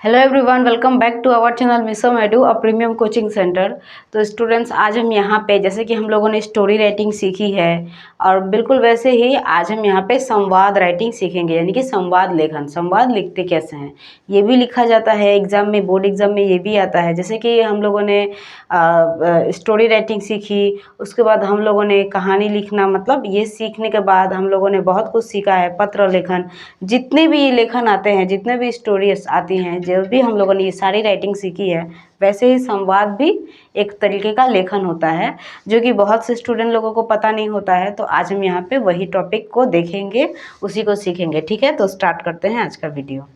Hello everyone, welcome back to our channel Misam Edu a premium coaching centre. तो students, आज हम यहाँ पे जैसे कि हम लोगों ने स्टोरी राइटिंग सीखी है और बिल्कुल वैसे ही आज हम यहाँ पे संवाद राइटिंग सीखेंगे, यानी कि संवाद लेखन। संवाद लिखते कैसे हैं ये भी लिखा जाता है एग्जाम में, बोर्ड एग्जाम में ये भी आता है। जैसे कि हम लोगों ने स्टोरी राइटिंग सीखी, उसके बाद हम लोगों ने कहानी लिखना, मतलब ये सीखने के बाद हम लोगों ने बहुत कुछ सीखा है। पत्र लेखन, जितने भी लेखन आते हैं, जितने भी स्टोरीज आती हैं, जो भी हम लोगों ने ये सारी राइटिंग सीखी है, वैसे ही संवाद भी एक तरीके का लेखन होता है जो कि बहुत से स्टूडेंट लोगों को पता नहीं होता है। तो आज हम यहाँ पे वही टॉपिक को देखेंगे, उसी को सीखेंगे। ठीक है, तो स्टार्ट करते हैं आज का वीडियो।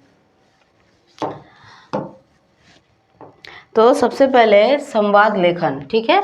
तो सबसे पहले संवाद लेखन, ठीक है।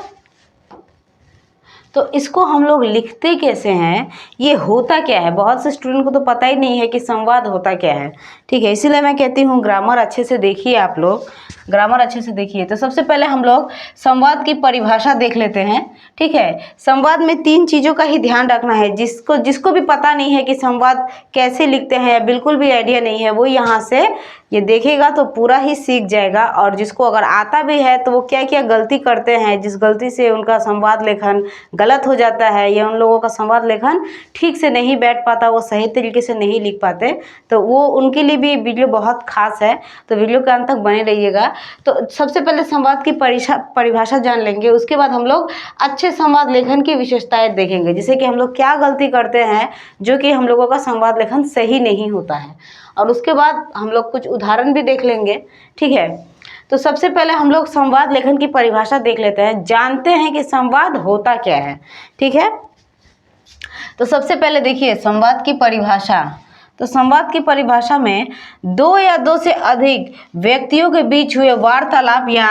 तो इसको हम लोग लिखते कैसे हैं, ये होता क्या है, बहुत से स्टूडेंट को तो पता ही नहीं है कि संवाद होता क्या है। ठीक है, इसीलिए मैं कहती हूँ ग्रामर अच्छे से देखिए, आप लोग ग्रामर अच्छे से देखिए। तो सबसे पहले हम लोग संवाद की परिभाषा देख लेते हैं। ठीक है, संवाद में 3 चीज़ों का ही ध्यान रखना है। जिसको भी पता नहीं है कि संवाद कैसे लिखते हैं, या बिल्कुल भी आइडिया नहीं है, वो यहाँ से ये देखेगा तो पूरा ही सीख जाएगा। और जिसको अगर आता भी है तो वो क्या क्या गलती करते हैं, जिस गलती से उनका संवाद लेखन गलत हो जाता है, या उन लोगों का संवाद लेखन ठीक से नहीं बैठ पाता, वो सही तरीके से नहीं लिख पाते, तो वो उनके लिए भी वीडियो बहुत खास है। तो वीडियो के अंत तक बने रहिएगा। तो सबसे पहले संवाद की परिभाषा जान लेंगे, उसके बाद हम लोग अच्छे संवाद लेखन की विशेषताएं देखेंगे, जैसे कि हम लोग क्या गलती करते हैं जो कि हम लोगों का संवाद लेखन सही नहीं होता है, और उसके बाद हम लोग कुछ उदाहरण भी देख लेंगे। ठीक है, तो सबसे पहले हम लोग संवाद लेखन की परिभाषा देख लेते हैं, जानते हैं कि संवाद होता क्या है। ठीक है, तो सबसे पहले देखिए संवाद की परिभाषा। तो संवाद की परिभाषा में 2 या 2 से अधिक व्यक्तियों के बीच हुए वार्तालाप या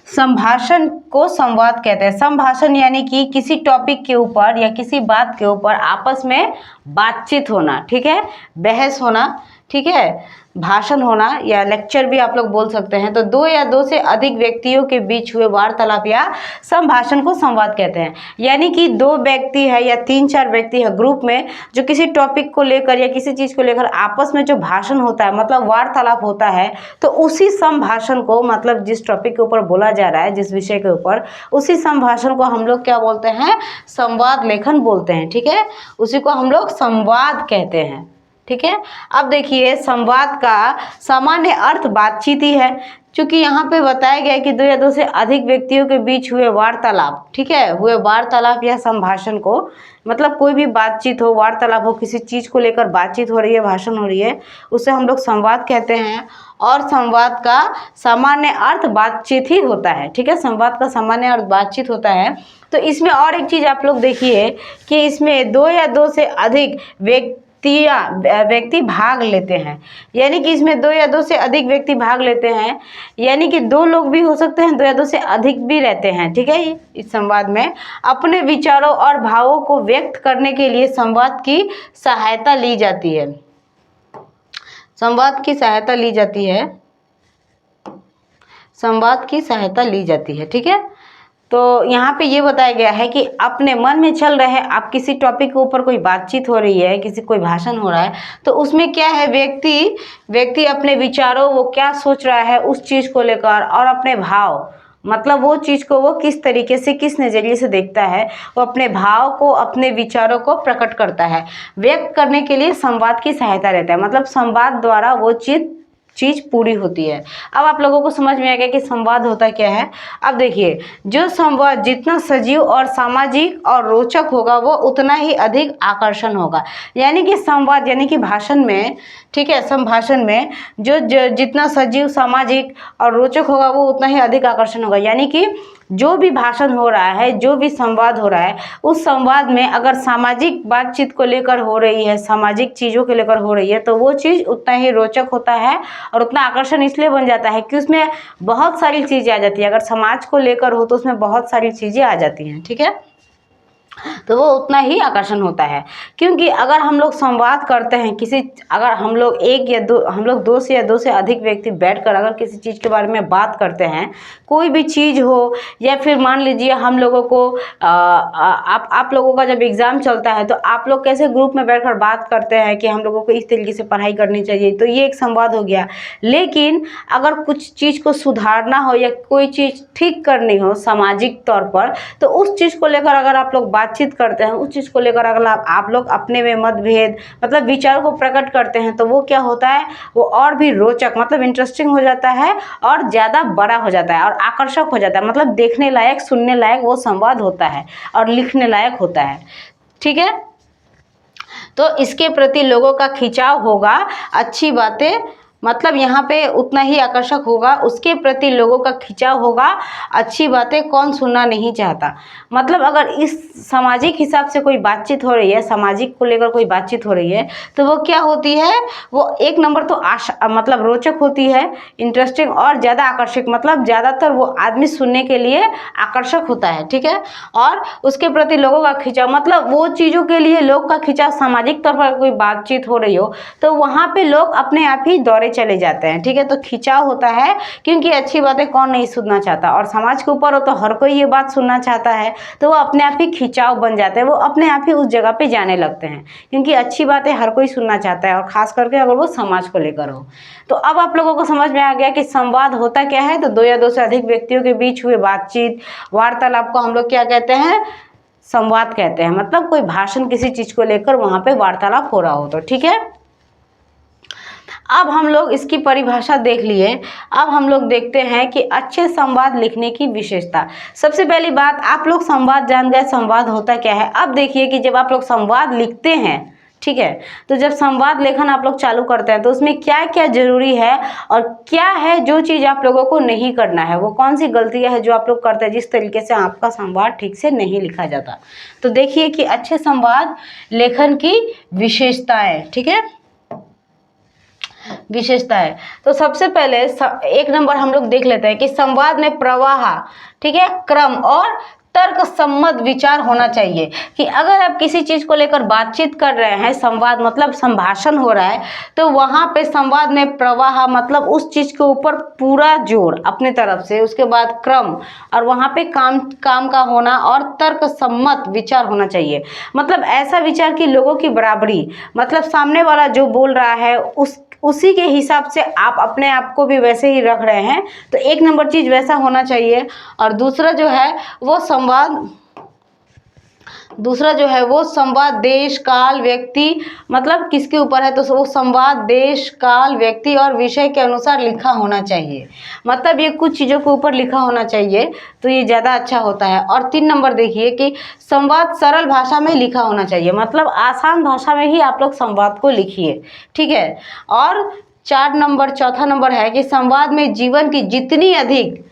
संभाषण को संवाद कहते हैं। संभाषण यानी कि किसी टॉपिक के ऊपर या किसी बात के ऊपर आपस में बातचीत होना, ठीक है, बहस होना, ठीक है, भाषण होना या लेक्चर भी आप लोग बोल सकते हैं। तो 2 या 2 से अधिक व्यक्तियों के बीच हुए वार्तालाप या संभाषण को संवाद कहते हैं। यानी कि 2 व्यक्ति है या 3-4 व्यक्ति है ग्रुप में, जो किसी टॉपिक को लेकर या किसी चीज़ को लेकर आपस में जो भाषण होता है, मतलब वार्तालाप होता है, तो उसी संभाषण को, मतलब जिस टॉपिक के ऊपर बोला जा रहा है, जिस विषय के ऊपर, उसी संभाषण को हम लोग क्या बोलते हैं, संवाद लेखन बोलते हैं। ठीक है, उसी को हम लोग संवाद कहते हैं। ठीक है, अब देखिए संवाद का सामान्य अर्थ बातचीत ही है, क्योंकि यहाँ पे बताया गया है कि 2 या 2 से अधिक व्यक्तियों के बीच हुए वार्तालाप, ठीक है, हुए वार्तालाप या संभाषण को, मतलब कोई भी बातचीत हो, वार्तालाप हो, किसी चीज़ को लेकर बातचीत हो रही है, भाषण हो रही है, उसे हम लोग संवाद कहते हैं। और संवाद का सामान्य अर्थ बातचीत ही होता है। ठीक है, संवाद का सामान्य अर्थ बातचीत होता है। तो इसमें और एक चीज़ आप लोग देखिए कि इसमें 2 या 2 से अधिक व्यक्ति भाग लेते हैं, यानी कि इसमें 2 या 2 से अधिक व्यक्ति भाग लेते हैं, यानी कि 2 लोग भी हो सकते हैं, 2 या 2 से अधिक भी रहते हैं। ठीक है, इस संवाद में अपने विचारों और भावों को व्यक्त करने के लिए संवाद की सहायता ली जाती है। संवाद की सहायता ली जाती है, संवाद की सहायता ली जाती है। ठीक है, तो यहाँ पे ये बताया गया है कि अपने मन में चल रहे, आप किसी टॉपिक के ऊपर कोई बातचीत हो रही है, कोई भाषण हो रहा है, तो उसमें क्या है, व्यक्ति अपने विचारों, वो क्या सोच रहा है उस चीज़ को लेकर, और अपने भाव, मतलब वो चीज़ को वो किस तरीके से, किस नज़रिए से देखता है, वो अपने भाव को, अपने विचारों को प्रकट करता है, व्यक्त करने के लिए संवाद की सहायता लेता है। मतलब संवाद द्वारा वो चीज़ पूरी होती है। अब आप लोगों को समझ में आ गया कि संवाद होता क्या है। अब देखिए, जो संवाद जितना सजीव और सामाजिक और रोचक होगा, वो उतना ही अधिक आकर्षण होगा। यानी कि संवाद यानी कि भाषण में, ठीक है, संभाषण में जो जितना सजीव, सामाजिक और रोचक होगा, वो उतना ही अधिक आकर्षण होगा। यानी कि जो भी भाषण हो रहा है, जो भी संवाद हो रहा है, उस संवाद में अगर सामाजिक बातचीत को लेकर हो रही है, सामाजिक चीज़ों को लेकर हो रही है, तो वो चीज़ उतना ही रोचक होता है और उतना आकर्षण इसलिए बन जाता है कि उसमें बहुत सारी चीज़ें आ जाती है। अगर समाज को लेकर हो तो उसमें बहुत सारी चीज़ें आ जाती हैं। ठीक है, तो वो उतना ही आकर्षण होता है। क्योंकि अगर हम लोग संवाद करते हैं अगर हम लोग दो से या दो से अधिक व्यक्ति बैठकर अगर किसी चीज़ के बारे में बात करते हैं, कोई भी चीज़ हो, या फिर मान लीजिए हम लोगों को आप लोगों का जब एग्ज़ाम चलता है तो आप लोग कैसे ग्रुप में बैठकर बात करते हैं कि हम लोगों को इस तरीके से पढ़ाई करनी चाहिए, तो ये एक संवाद हो गया। लेकिन अगर कुछ चीज़ को सुधारना हो या कोई चीज़ ठीक करनी हो सामाजिक तौर पर, तो उस चीज़ को लेकर अगर आप लोग बातचीत करते हैं, उस चीज़ को लेकर अगर आप लोग अपने में मतभेद मतलब विचार को प्रकट करते हैं, तो वो क्या होता है, वो और भी रोचक मतलब इंटरेस्टिंग हो जाता है और ज़्यादा बड़ा हो जाता है और आकर्षक हो जाता है, मतलब देखने लायक सुनने लायक वो संवाद होता है और लिखने लायक होता है। ठीक है, तो इसके प्रति लोगों का खिंचाव होगा, अच्छी बातें मतलब यहाँ पे उतना ही आकर्षक होगा, उसके प्रति लोगों का खिंचाव होगा, अच्छी बातें कौन सुनना नहीं चाहता। मतलब अगर इस सामाजिक हिसाब से कोई बातचीत हो रही है, सामाजिक को लेकर कोई बातचीत हो रही है, तो वो क्या होती है, वो एक नंबर तो मतलब रोचक होती है, इंटरेस्टिंग और ज़्यादा आकर्षक, मतलब ज़्यादातर वो आदमी सुनने के लिए आकर्षक होता है। ठीक है, और उसके प्रति लोगों का खिंचाव मतलब वो चीज़ों के लिए लोग का खिंचाव, सामाजिक तौर पर कोई बातचीत हो रही हो तो वहाँ पे लोग अपने आप ही दौड़े चले जाते हैं। ठीक है, तो खिंचाव होता है, क्योंकि अच्छी बातें कौन नहीं सुनना चाहता, और समाज के ऊपर हो तो हर कोई ये बात सुनना चाहता है, तो वो अपने आप ही खिंचाव बन जाते हैं, वो अपने आप ही उस जगह पे जाने लगते हैं, क्योंकि अच्छी बातें हर कोई सुनना चाहता है, और खास करके अगर वो समाज को लेकर हो। तो अब आप लोगों को समझ में आ गया कि संवाद होता क्या है। तो दो या दो से अधिक व्यक्तियों के बीच हुए बातचीत, वार्तालाप को हम लोग क्या कहते हैं, संवाद कहते हैं। मतलब कोई भाषण किसी चीज को लेकर वहां पे वार्तालाप हो रहा हो तो। ठीक है, अब हम लोग इसकी परिभाषा देख लिए। अब हम लोग देखते हैं कि अच्छे संवाद लिखने की विशेषता। सबसे पहली बात, आप लोग संवाद जान गए, संवाद होता क्या है। अब देखिए कि जब आप लोग संवाद लिखते हैं, ठीक है, तो जब संवाद लेखन आप लोग चालू करते हैं तो उसमें क्या क्या जरूरी है और क्या है जो चीज़ आप लोगों को नहीं करना है, वो कौन सी गलतियां है जो आप लोग करते हैं जिस तरीके से आपका संवाद ठीक से नहीं लिखा जाता। तो देखिए कि अच्छे संवाद लेखन की विशेषताएं। ठीक है, विशेषता है। तो सबसे पहले एक नंबर हम लोग देख लेते हैं कि संवाद में प्रवाह, ठीक है, क्रम और तर्क सम्मत विचार होना चाहिए। कि अगर आप किसी चीज को लेकर बातचीत कर रहे हैं, संवाद मतलब संभाषण हो रहा है, तो वहां पे संवाद में प्रवाह मतलब उस चीज के ऊपर पूरा जोर अपने तरफ से, उसके बाद क्रम, और वहां पे काम का होना, और तर्क सम्मत विचार होना चाहिए। मतलब ऐसा विचार कि लोगों की बराबरी, मतलब सामने वाला जो बोल रहा है उसी के हिसाब से आप अपने आप को भी वैसे ही रख रहे हैं, तो एक नंबर चीज वैसा होना चाहिए। और दूसरा जो है वो संवाद देश काल व्यक्ति, मतलब किसके ऊपर है, तो वो संवाद देश काल व्यक्ति और विषय के अनुसार लिखा होना चाहिए। मतलब ये कुछ चीज़ों के ऊपर लिखा होना चाहिए, तो ये ज़्यादा अच्छा होता है। और 3 नंबर देखिए कि संवाद सरल भाषा में लिखा होना चाहिए, मतलब आसान भाषा में ही आप लोग संवाद को लिखिए। ठीक है, और चौथा नंबर है कि संवाद में जीवन की जितनी अधिक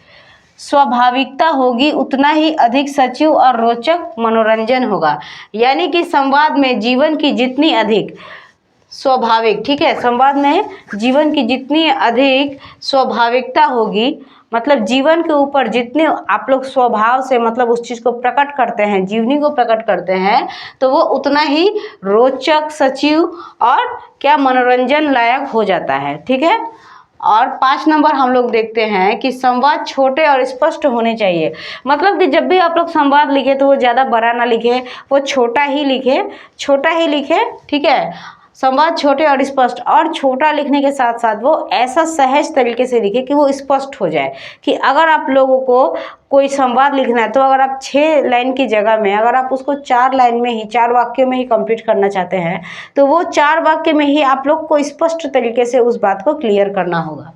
स्वाभाविकता होगी उतना ही अधिक सचिव और रोचक मनोरंजन होगा। यानी कि संवाद में जीवन की जितनी अधिक स्वाभाविक, ठीक है, संवाद में जीवन की जितनी अधिक स्वाभाविकता होगी, मतलब जीवन के ऊपर जितने आप लोग स्वभाव से मतलब उस चीज़ को प्रकट करते हैं, जीवनी को प्रकट करते हैं, तो वो उतना ही रोचक, सचिव और क्या मनोरंजन लायक हो जाता है। ठीक है, और 5 नंबर हम लोग देखते हैं कि संवाद छोटे और स्पष्ट होने चाहिए। मतलब कि जब भी आप लोग संवाद लिखे तो वो ज़्यादा बड़ा ना लिखे, वो छोटा ही लिखे। ठीक है, संवाद छोटे और स्पष्ट, और छोटा लिखने के साथ साथ वो ऐसा सहज तरीके से लिखे कि वो स्पष्ट हो जाए। कि अगर आप लोगों को कोई संवाद लिखना है तो अगर आप 6 लाइन की जगह में अगर आप उसको 4 लाइन में ही, 4 वाक्यों में ही कंप्लीट करना चाहते हैं, तो वो 4 वाक्य में ही आप लोग को स्पष्ट तरीके से उस बात को क्लियर करना होगा।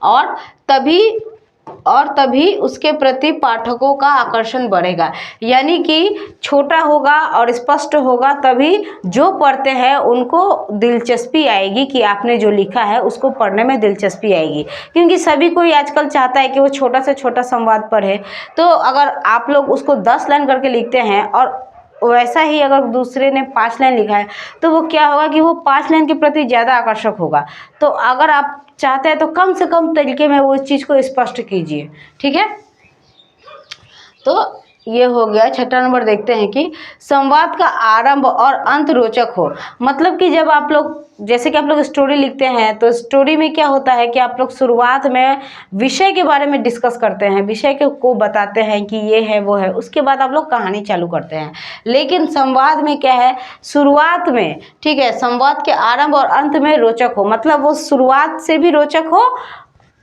और तभी उसके प्रति पाठकों का आकर्षण बढ़ेगा। यानी कि छोटा होगा और स्पष्ट होगा, तभी जो पढ़ते हैं उनको दिलचस्पी आएगी कि आपने जो लिखा है उसको पढ़ने में दिलचस्पी आएगी। क्योंकि सभी कोई आजकल चाहता है कि वो छोटा से छोटा संवाद पढ़े। तो अगर आप लोग उसको 10 लाइन करके लिखते हैं और वैसा ही अगर दूसरे ने 5 लाइन लिखा है, तो वो क्या होगा कि वो 5 लाइन के प्रति ज़्यादा आकर्षक होगा। तो अगर आप चाहते हैं तो कम से कम तरीके में वो इस चीज़ को स्पष्ट कीजिए। ठीक है, तो ये हो गया। छठा नंबर देखते हैं कि संवाद का आरंभ और अंत रोचक हो। मतलब कि जब आप लोग, जैसे कि आप लोग स्टोरी लिखते हैं तो स्टोरी में क्या होता है कि आप लोग शुरुआत में विषय के बारे में डिस्कस करते हैं, विषय को बताते हैं कि ये है वो है, उसके बाद आप लोग कहानी चालू करते हैं। लेकिन संवाद में क्या है, शुरुआत में, ठीक है, संवाद के आरंभ और अंत में रोचक हो, मतलब वो शुरुआत से भी रोचक हो,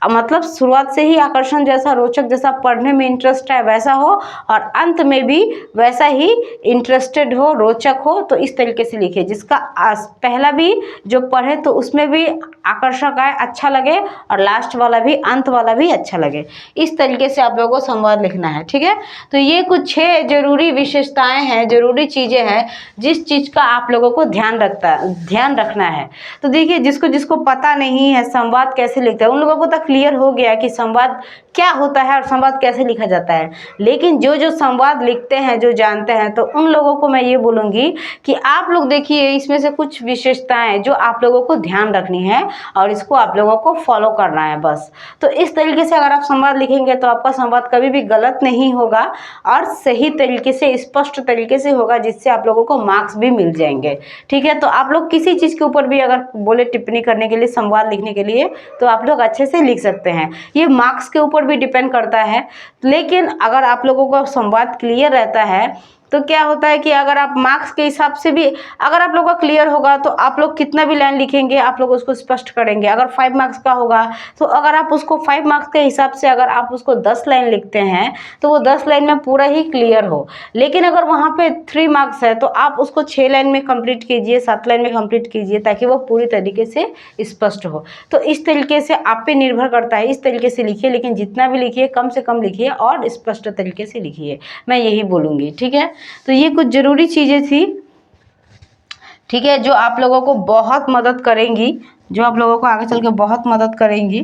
मतलब शुरुआत से ही आकर्षण जैसा, रोचक जैसा, पढ़ने में इंटरेस्ट है वैसा हो, और अंत में भी वैसा ही इंटरेस्टेड हो, रोचक हो। तो इस तरीके से लिखिए जिसका पहला भी जो पढ़े तो उसमें भी आकर्षक आए, अच्छा लगे, और लास्ट वाला भी, अंत वाला भी अच्छा लगे। इस तरीके से आप लोगों को संवाद लिखना है, ठीक है। तो ये कुछ 6 जरूरी विशेषताएं हैं, जरूरी चीज़ें हैं जिस चीज़ का आप लोगों को ध्यान रखना है। तो देखिए, जिसको जिसको पता नहीं है संवाद कैसे लिखते हैं, उन लोगों को तक क्लियर हो गया कि संवाद क्या होता है और संवाद कैसे लिखा जाता है। लेकिन जो जो संवाद लिखते हैं, जो जानते हैं, तो उन लोगों को मैं ये बोलूँगी कि आप लोग देखिए इसमें से कुछ विशेषताएं जो आप लोगों को ध्यान रखनी है और इसको आप लोगों को फॉलो करना है बस। तो इस तरीके से अगर आप संवाद लिखेंगे तो आपका संवाद कभी भी गलत नहीं होगा और सही तरीके से, स्पष्ट तरीके से होगा, जिससे आप लोगों को मार्क्स भी मिल जाएंगे, ठीक है। तो आप लोग किसी चीज़ के ऊपर भी अगर बोले टिप्पणी करने के लिए, संवाद लिखने के लिए, तो आप लोग अच्छे से लिख सकते हैं। ये मार्क्स के ऊपर भी डिपेंड करता है। लेकिन अगर आप लोगों का संवाद क्लियर रहता है तो क्या होता है कि अगर आप मार्क्स के हिसाब से भी, अगर आप लोगों का क्लियर होगा तो आप लोग कितना भी लाइन लिखेंगे आप लोग उसको स्पष्ट करेंगे। अगर 5 मार्क्स का होगा तो अगर आप उसको 5 मार्क्स के हिसाब से अगर आप उसको 10 लाइन लिखते हैं तो वो 10 लाइन में पूरा ही क्लियर हो। लेकिन अगर वहाँ पे 3 मार्क्स है तो आप उसको 6 लाइन में कंप्लीट कीजिए, 7 लाइन में कंप्लीट कीजिए, ताकि वो पूरी तरीके से स्पष्ट हो। तो इस तरीके से आप पे निर्भर करता है, इस तरीके से लिखिए। लेकिन जितना भी लिखिए कम से कम लिखिए और स्पष्ट तरीके से लिखिए, मैं यही बोलूँगी, ठीक है। तो ये कुछ ज़रूरी चीज़ें थी, ठीक है, जो आप लोगों को बहुत मदद करेंगी, जो आप लोगों को आगे चल के बहुत मदद करेंगी।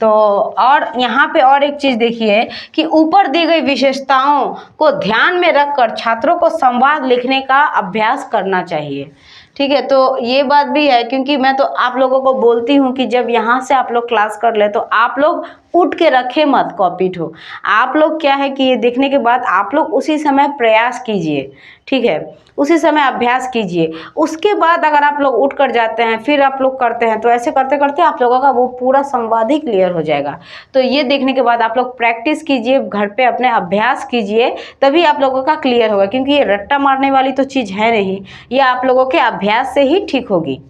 तो और यहाँ पे और एक चीज़ देखिए कि ऊपर दी गई विशेषताओं को ध्यान में रखकर छात्रों को संवाद लिखने का अभ्यास करना चाहिए, ठीक है। तो ये बात भी है, क्योंकि मैं तो आप लोगों को बोलती हूँ कि जब यहाँ से आप लोग क्लास कर ले तो आप लोग उठ के रखे मत कॉपी ठो। आप लोग क्या है कि ये देखने के बाद आप लोग उसी समय प्रयास कीजिए, ठीक है, उसी समय अभ्यास कीजिए। उसके बाद अगर आप लोग उठ कर जाते हैं फिर आप लोग करते हैं तो ऐसे करते करते आप लोगों का वो पूरा संवाद ही क्लियर हो जाएगा। तो ये देखने के बाद आप लोग प्रैक्टिस कीजिए, घर पे अपने अभ्यास कीजिए, तभी आप लोगों का क्लियर होगा। क्योंकि ये रट्टा मारने वाली तो चीज़ है नहीं, ये आप लोगों के अभ्यास से ही ठीक होगी।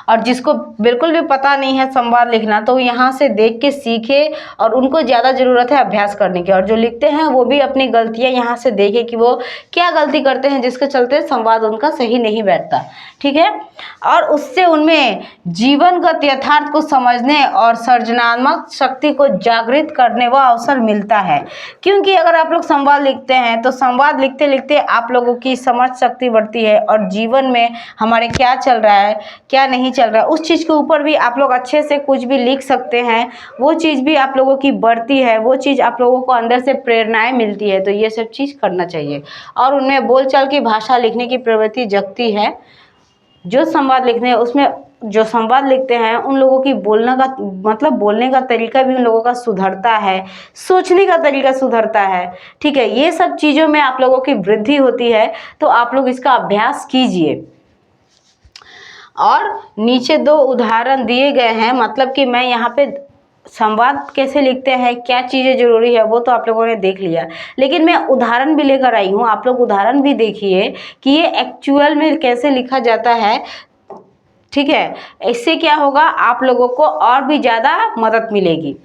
और जिसको बिल्कुल भी पता नहीं है संवाद लिखना तो यहाँ से देख के सीखे, और उनको ज़्यादा ज़रूरत है अभ्यास करने की। और जो लिखते हैं वो भी अपनी गलतियाँ यहाँ से देखे कि वो क्या गलती करते हैं जिसके चलते संवाद उनका सही नहीं बैठता, ठीक है। और उससे उनमें जीवनगत यथार्थ को समझने और सृजनात्मक शक्ति को जागृत करने का अवसर मिलता है। क्योंकि अगर आप लोग संवाद लिखते हैं तो संवाद लिखते लिखते आप लोगों की समझ शक्ति बढ़ती है, और जीवन में हमारे क्या चल रहा है क्या नहीं चल रहा है उस चीज़ के ऊपर भी आप लोग अच्छे से कुछ भी लिख सकते हैं। वो चीज़ भी आप लोगों की बढ़ती है, वो चीज़ आप लोगों को अंदर से प्रेरणाएं मिलती है। तो ये सब चीज़ करना चाहिए, और उनमें बोलचाल की भाषा लिखने की प्रवृत्ति जगती है। जो संवाद लिखते हैं उसमें, जो संवाद लिखते हैं उन लोगों की बोलने का मतलब बोलने का तरीका भी उन लोगों का सुधरता है, सोचने का तरीका सुधरता है, ठीक है। ये सब चीज़ों में आप लोगों की वृद्धि होती है। तो आप लोग इसका अभ्यास कीजिए। और नीचे 2 उदाहरण दिए गए हैं, मतलब कि मैं यहाँ पे संवाद कैसे लिखते हैं, क्या चीज़ें ज़रूरी है वो तो आप लोगों ने देख लिया, लेकिन मैं उदाहरण भी लेकर आई हूँ। आप लोग उदाहरण भी देखिए कि ये एक्चुअल में कैसे लिखा जाता है, ठीक है। इससे क्या होगा, आप लोगों को और भी ज़्यादा मदद मिलेगी।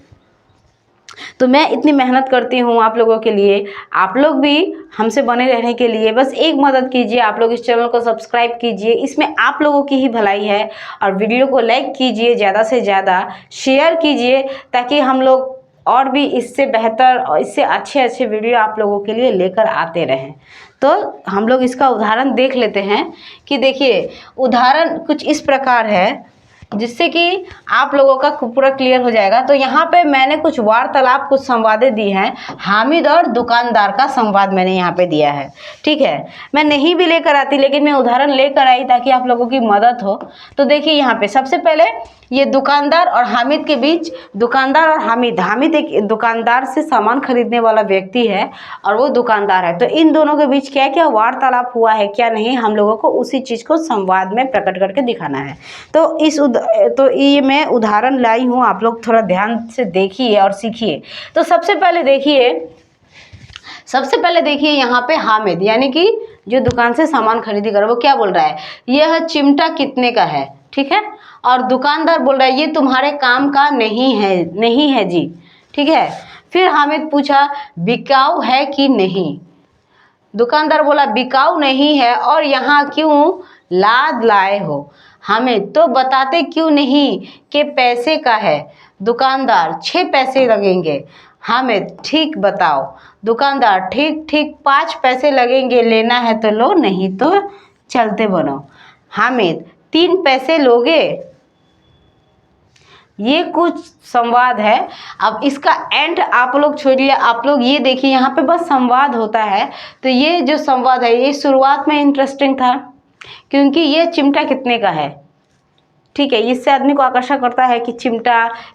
तो मैं इतनी मेहनत करती हूँ आप लोगों के लिए, आप लोग भी हमसे बने रहने के लिए बस एक मदद कीजिए, आप लोग इस चैनल को सब्सक्राइब कीजिए, इसमें आप लोगों की ही भलाई है। और वीडियो को लाइक कीजिए, ज़्यादा से ज़्यादा शेयर कीजिए, ताकि हम लोग और भी इससे बेहतर और इससे अच्छे अच्छे वीडियो आप लोगों के लिए लेकर आते रहें। तो हम लोग इसका उदाहरण देख लेते हैं कि देखिए उदाहरण कुछ इस प्रकार है, जिससे कि आप लोगों का पूरा क्लियर हो जाएगा। तो यहाँ पे मैंने कुछ वार्तालाप, कुछ संवादें दी हैं। हामिद और दुकानदार का संवाद मैंने यहाँ पे दिया है, ठीक है। मैं नहीं भी लेकर आती, लेकिन मैं उदाहरण लेकर आई ताकि आप लोगों की मदद हो। तो देखिए यहाँ पे सबसे पहले ये दुकानदार और हामिद के बीच, दुकानदार और हामिद एक दुकानदार से सामान खरीदने वाला व्यक्ति है और वो दुकानदार है। तो इन दोनों के बीच क्या क्या वार्तालाप हुआ है क्या नहीं, हम लोगों को उसी चीज़ को संवाद में प्रकट करके दिखाना है। तो ये मैं उदाहरण लाई हूँ, आप लोग थोड़ा ध्यान से देखिए और सीखिए। तो सबसे पहले देखिए यहाँ पे हामिद यानी कि जो दुकान से सामान खरीदी कर वो क्या बोल रहा है, यह चिमटा कितने का है, ठीक है। और दुकानदार बोल रहा है ये तुम्हारे काम का नहीं है जी, ठीक है। फिर हामिद पूछा बिकाऊ है कि नहीं, दुकानदार बोला बिकाऊ नहीं है और यहाँ क्यों लाद लाए हो। हामिद तो बताते क्यों नहीं कि पैसे का है, दुकानदार 6 पैसे लगेंगे। हामिद ठीक बताओ, दुकानदार ठीक 5 पैसे लगेंगे, लेना है तो लो नहीं तो चलते बनो। हामिद 3 पैसे लोगे। ये कुछ संवाद है। अब इसका एंड आप लोग छोड़िए, आप लोग ये देखिए यहाँ पे बस संवाद होता है। तो ये जो संवाद है ये शुरुआत में इंटरेस्टिंग था क्योंकि ये चिमटा कितने का है, ठीक है। इससे आदमी को आकर्षण करता है कि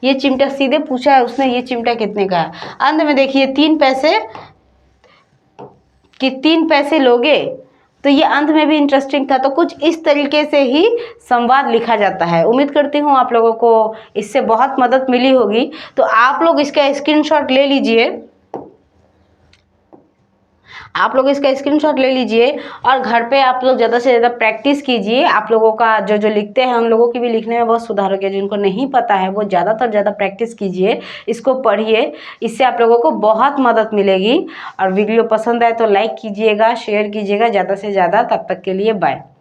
ये चिमटा सीधे पूछा है उसने, ये चिमटा कितने का है। अंत में देखिए 3 पैसे लोगे, तो ये अंत में भी इंटरेस्टिंग था। तो कुछ इस तरीके से ही संवाद लिखा जाता है। उम्मीद करती हूँ आप लोगों को इससे बहुत मदद मिली होगी। तो आप लोग इसका स्क्रीनशॉट ले लीजिए, और घर पे आप लोग ज़्यादा से ज़्यादा प्रैक्टिस कीजिए। आप लोगों का जो लिखते हैं उन लोगों की भी लिखने में बहुत सुधार हो गया। जिनको नहीं पता है वो ज़्यादा प्रैक्टिस कीजिए, इसको पढ़िए, इससे आप लोगों को बहुत मदद मिलेगी। और वीडियो पसंद आए तो लाइक कीजिएगा, शेयर कीजिएगा ज़्यादा से ज़्यादा। तब तक के लिए बाय।